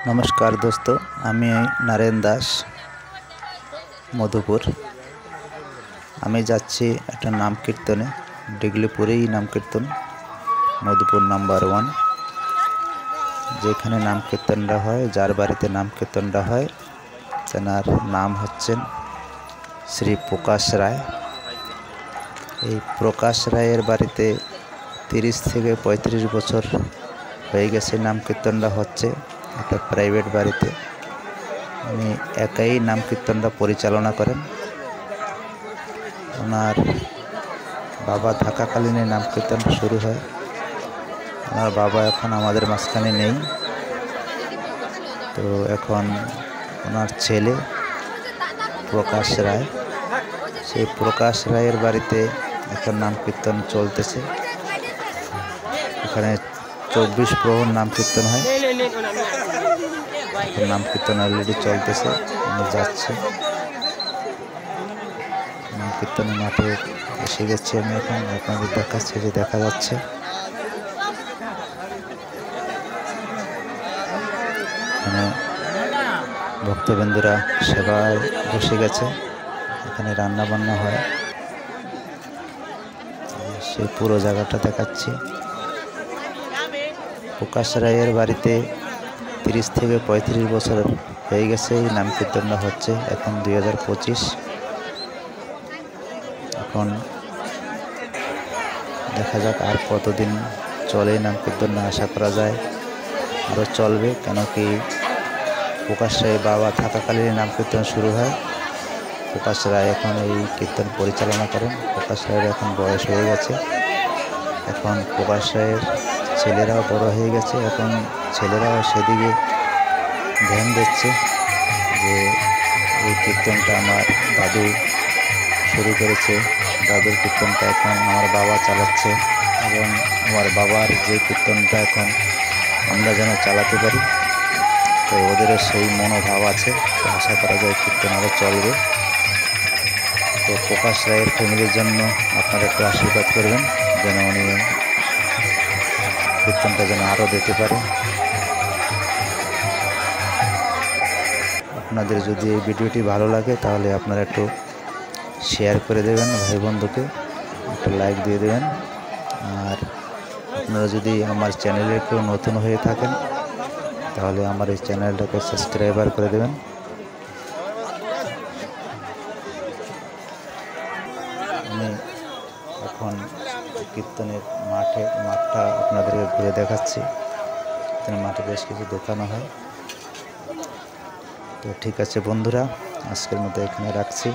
नमस्कार दोस्तों, आमी नारायण दास मधुपुर। आमी जाচ্ছি একটা नाम कीर्तने डिगलीपुरेই नाम कीर्तन मधुपुर नम्बर 1 যেখানে नाम कीर्तनটা হয়, যার বাড়িতে नाम कीर्तनটা হয় তেনার নাম হচ্ছেন শ্রী প্রকাশ রায়। এই প্রকাশ রায়ের বাড়িতে 30 থেকে 35 বছর হয়ে গেছে नाम कीर्तनটা হচ্ছে। একটা প্রাইভেট বাড়িতে উনি একাই নাম কীর্তনটা পরিচালনা করেন। ওনার বাবা থাকাকালীন নাম কীর্তনটা শুরু হয়। ওনার বাবা এখন আমাদের মাঝখানে নেই, তো এখন ওনার ছেলে প্রকাশ রায়, সেই প্রকাশ রায়ের বাড়িতে এখন নাম কীর্তন চলতেছে। এখানে 24 প্রহর নাম কীর্তন হয়। नाम कीर्तन अलरेडी चलते যাচ্ছে। नाम कीर्तन माठे एसे गेছি আমি এখন আপনাদের দেখাচ্ছি, যে দেখা যাচ্ছে এখানে ভক্তবৃন্দরা সেবায় বসে গেছে। এখানে রান্না বান্না হয়, সেই পুরো জায়গাটা দেখাচ্ছি। প্রকাশ রায়ের বাড়িতে 30 থেকে 35 বছর হয়ে গেছে এই নাম কীর্তনটা হচ্ছে। এখন 2025। এখন দেখা যাক আর কতদিন চলে নাম কীর্তনটা। আশা করা যায় আরও চলবে, কেন কি প্রকাশ রায় বাবা থাকাকালীন নাম কীর্তন শুরু হয়। প্রকাশ রায় এখন এই কীর্তন পরিচালনা করেন। প্রকাশ রায়ের এখন বয়স হয়ে গেছে। এখন প্রকাশ রায়ের ছেলেরাও বড় হয়ে গেছে। এখন ছেলেরাও সেদিকে ধ্যান দিচ্ছে যে এই কীর্তনটা আমার দাদু শুরু করেছে, দাদুর কীর্তনটা এখন আমার বাবা চালাচ্ছে, এবং আমার বাবার যে কীর্তনটা এখন আমরা যেন চালাতে পারি। তো ওদেরও সেই মনোভাব আছে। তো আশা করা যায় কীর্তন আরও চলবে। তো প্রকাশ রায়ের ফ্যামিলির জন্য আপনারা একটু আশীর্বাদ করবেন, যেন উনি কীর্তনটা যেন আরও দিতে পারে। আপনাদের যদি এই ভিডিওটি ভালো লাগে তাহলে আপনারা একটু শেয়ার করে দেবেন, ভাই বন্ধুকে একটা লাইক দিয়ে দেবেন। আর আপনারা যদি আমার চ্যানেলে কেউ নতুন হয়ে থাকেন তাহলে আমার এই চ্যানেলটাকে সাবস্ক্রাইবার করে দেবেন। আমি এখন কীর্তনের মাঠটা আপনাদেরকে ঘুরে দেখাচ্ছি। কীর্তনের মাঠে বেশ কিছু দোকানও হয়। তো ঠিক আছে বন্ধুরা, আজকের মতো এখানে রাখছি।